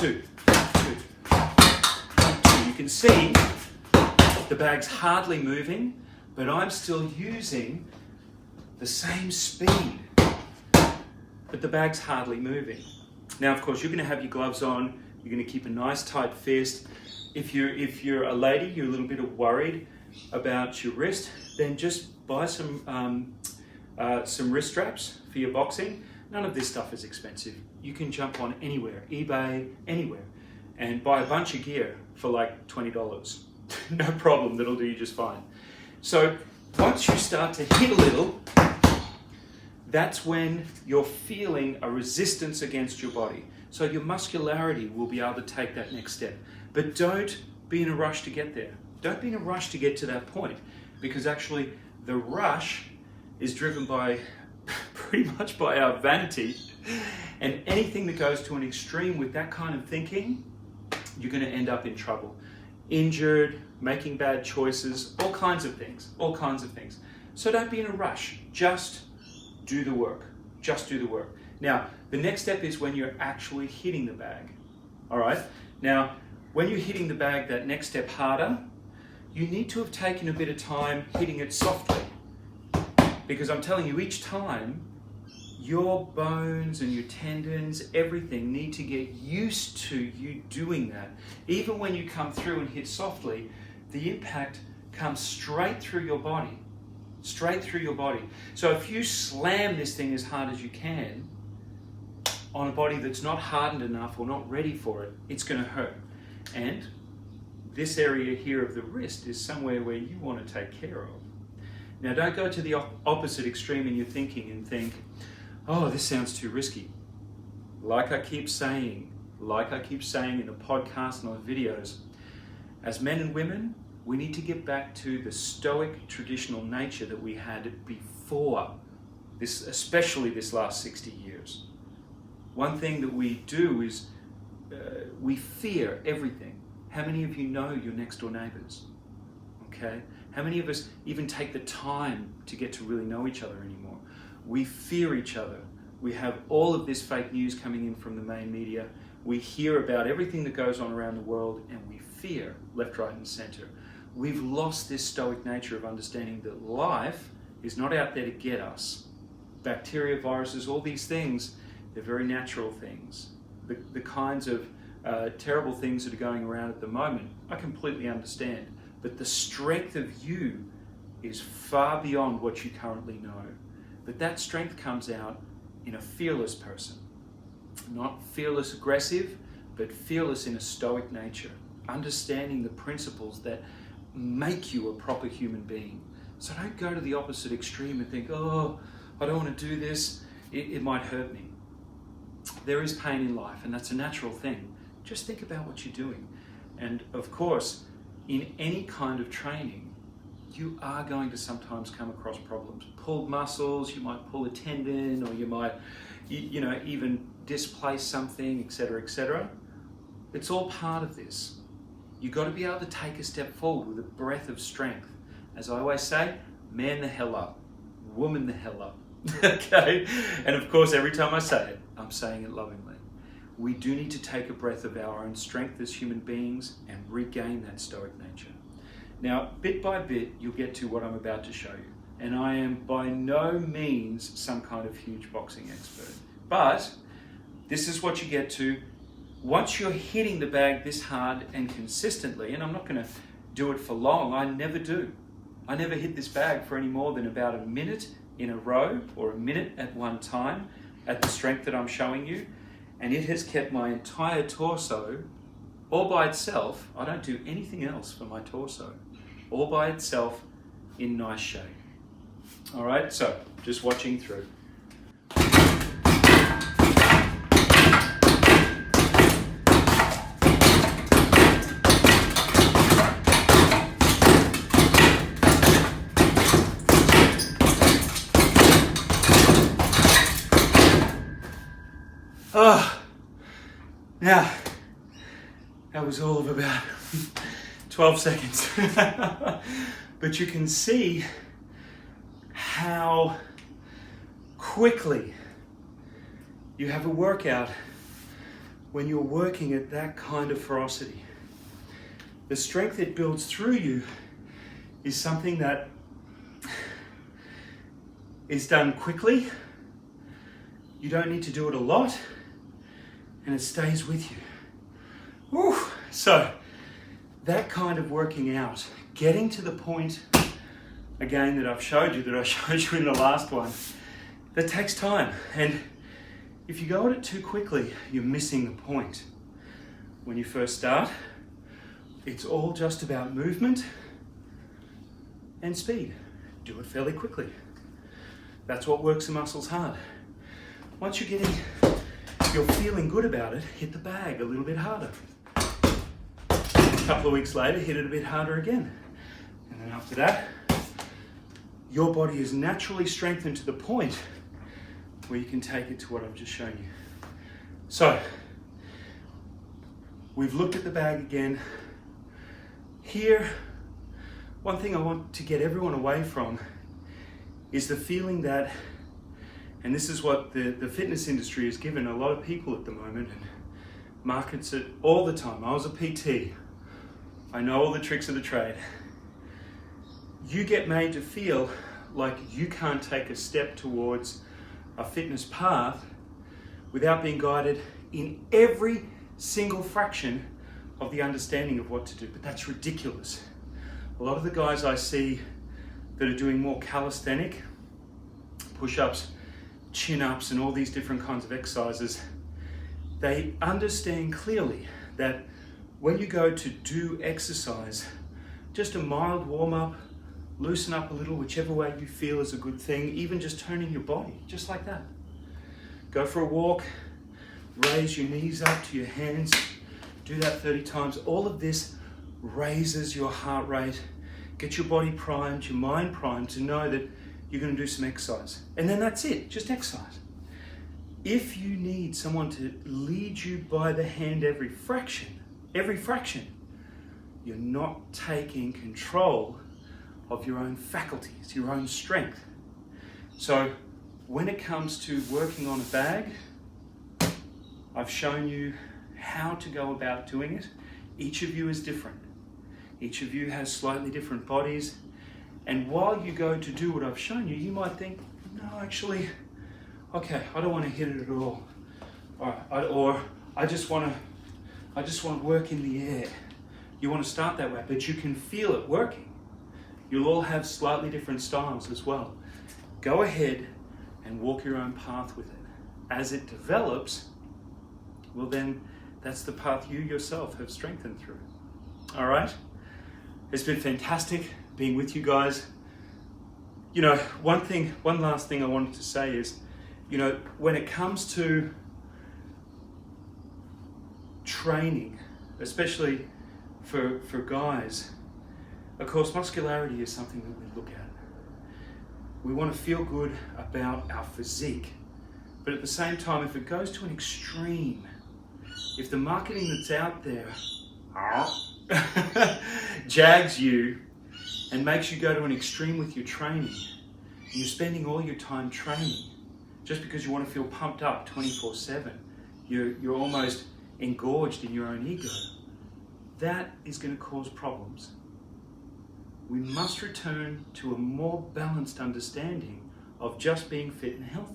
2, 2, 2. You can see the bag's hardly moving, but I'm still using the same speed, but the bag's hardly moving. Now, of course, you're going to have your gloves on. You're going to keep a nice tight fist. If you're a lady, you're a little bit worried about your wrist, then just buy some wrist straps for your boxing. None of this stuff is expensive. You can jump on anywhere, eBay, anywhere, and buy a bunch of gear for like $20. No problem, that'll do you just fine. So once you start to hit a little, that's when you're feeling a resistance against your body. So your muscularity will be able to take that next step. But don't be in a rush to get there. Don't be in a rush to get to that point, because actually the rush is driven by pretty much by our vanity, and anything that goes to an extreme with that kind of thinking, you're going to end up in trouble. Injured, making bad choices, all kinds of things. So don't be in a rush. Just do the work. Just do the work. Now, the next step is when you're actually hitting the bag. All right? Now, when you're hitting the bag that next step harder, you need to have taken a bit of time hitting it softly. Because I'm telling you, each time, your bones and your tendons, everything need to get used to you doing that. Even when you come through and hit softly, the impact comes straight through your body. Straight through your body. So if you slam this thing as hard as you can on a body that's not hardened enough or not ready for it, it's going to hurt. And this area here of the wrist is somewhere where you want to take care of. Now, don't go to the opposite extreme in your thinking and think, oh, this sounds too risky. Like I keep saying in the podcast and on videos, as men and women, we need to get back to the stoic traditional nature that we had before this, especially this last 60 years. One thing that we do is we fear everything. How many of you know your next door neighbors? Okay? How many of us even take the time to get to really know each other anymore? We fear each other. We have all of this fake news coming in from the main media. We hear about everything that goes on around the world, and we fear left, right, and center. We've lost this stoic nature of understanding that life is not out there to get us. Bacteria, viruses, all these things, they're very natural things. The kinds of terrible things that are going around at the moment, I completely understand. But the strength of you is far beyond what you currently know. But that strength comes out in a fearless person. Not fearless aggressive, but fearless in a stoic nature. Understanding the principles that make you a proper human being. So don't go to the opposite extreme and think, oh, I don't want to do this. It might hurt me. There is pain in life, and that's a natural thing. Just think about what you're doing. And of course, in any kind of training, you are going to sometimes come across problems. Pulled muscles, you might pull a tendon, or you might, even displace something, etc., etc. It's all part of this. You've got to be able to take a step forward with a breath of strength. As I always say, man the hell up, woman the hell up. Okay? And of course, every time I say it, I'm saying it lovingly. We do need to take a breath of our own strength as human beings and regain that stoic nature. Now, bit by bit, you'll get to what I'm about to show you. And I am by no means some kind of huge boxing expert. But this is what you get to once you're hitting the bag this hard and consistently. And I'm not going to do it for long. I never do. I never hit this bag for any more than about a minute in a row or a minute at one time at the strength that I'm showing you. And it has kept my entire torso all by itself. I don't do anything else for my torso. All by itself in nice shape. All right, so just watching through. Now, that was all of about 12 seconds. But you can see how quickly you have a workout when you're working at that kind of ferocity. The strength it builds through you is something that is done quickly. You don't need to do it a lot, and it stays with you. Woo. So that kind of working out, getting to the point again that I showed you in the last one, that takes time. And if you go at it too quickly, you're missing the point. When you first start, it's all just about movement and speed. Do it fairly quickly. That's what works the muscles hard. Once you're feeling good about it, hit the bag a little bit harder. A couple of weeks later, hit it a bit harder again. And then after that, your body is naturally strengthened to the point where you can take it to what I've just shown you. So, we've looked at the bag again. Here, one thing I want to get everyone away from is the feeling that, and this is what the fitness industry has given a lot of people at the moment and markets it all the time. I was a PT. I know all the tricks of the trade. You get made to feel like you can't take a step towards a fitness path without being guided in every single fraction of the understanding of what to do. But that's ridiculous. A lot of the guys I see that are doing more calisthenic, push-ups, chin-ups, and all these different kinds of exercises, they understand clearly that when you go to do exercise, just a mild warm-up, loosen up a little, whichever way you feel is a good thing, even just turning your body, just like that. Go for a walk, raise your knees up to your hands, do that 30 times. All of this raises your heart rate, get your body primed, your mind primed to know that you're going to do some exercise. And then that's it, just exercise. If you need someone to lead you by the hand every fraction, you're not taking control of your own faculties, your own strength. So when it comes to working on a bag, I've shown you how to go about doing it. Each of you is different. Each of you has slightly different bodies. And while you go to do what I've shown you, you might think, no, actually, okay, I don't want to hit it at all. Or I just want to work in the air. You want to start that way, but you can feel it working. You'll all have slightly different styles as well. Go ahead and walk your own path with it. As it develops, well then, that's the path you yourself have strengthened through. All right? It's been fantastic being with you guys. You know, one last thing I wanted to say is, you know, when it comes to training, especially for guys, of course, muscularity is something that we look at. We want to feel good about our physique, but at the same time, if it goes to an extreme, if the marketing that's out there jags you and makes you go to an extreme with your training, and you're spending all your time training just because you want to feel pumped up 24/7, you're almost engorged in your own ego, that is going to cause problems. We must return to a more balanced understanding of just being fit and healthy.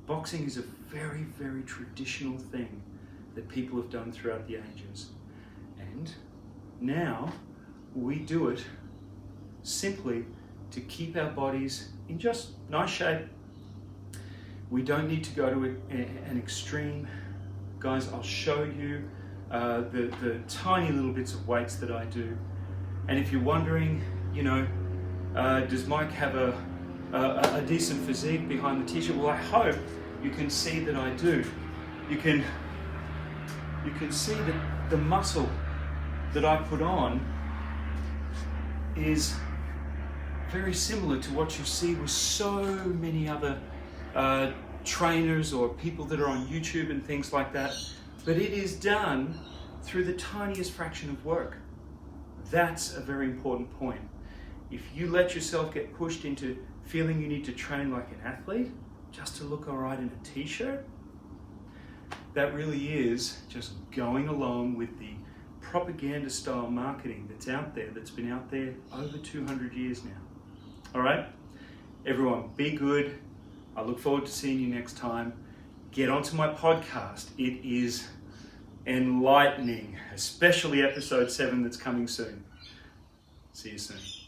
Boxing is a very, very traditional thing that people have done throughout the ages. And now we do it simply to keep our bodies in just nice shape. We don't need to go to an extreme. Guys, I'll show you the tiny little bits of weights that I do. And if you're wondering, you know, does Mike have a decent physique behind the t-shirt? Well, I hope you can see that I do. You can see that the muscle that I put on is very similar to what you see with so many other trainers or people that are on YouTube and things like that. But it is done through the tiniest fraction of work. That's a very important point. If you let yourself get pushed into feeling you need to train like an athlete just to look all right in a t-shirt, that really is just going along with the propaganda style marketing that's out there, that's been out there over 200 years now. All right, everyone, be good. I look forward to seeing you next time. Get onto my podcast. It is enlightening, especially episode 7 that's coming soon. See you soon.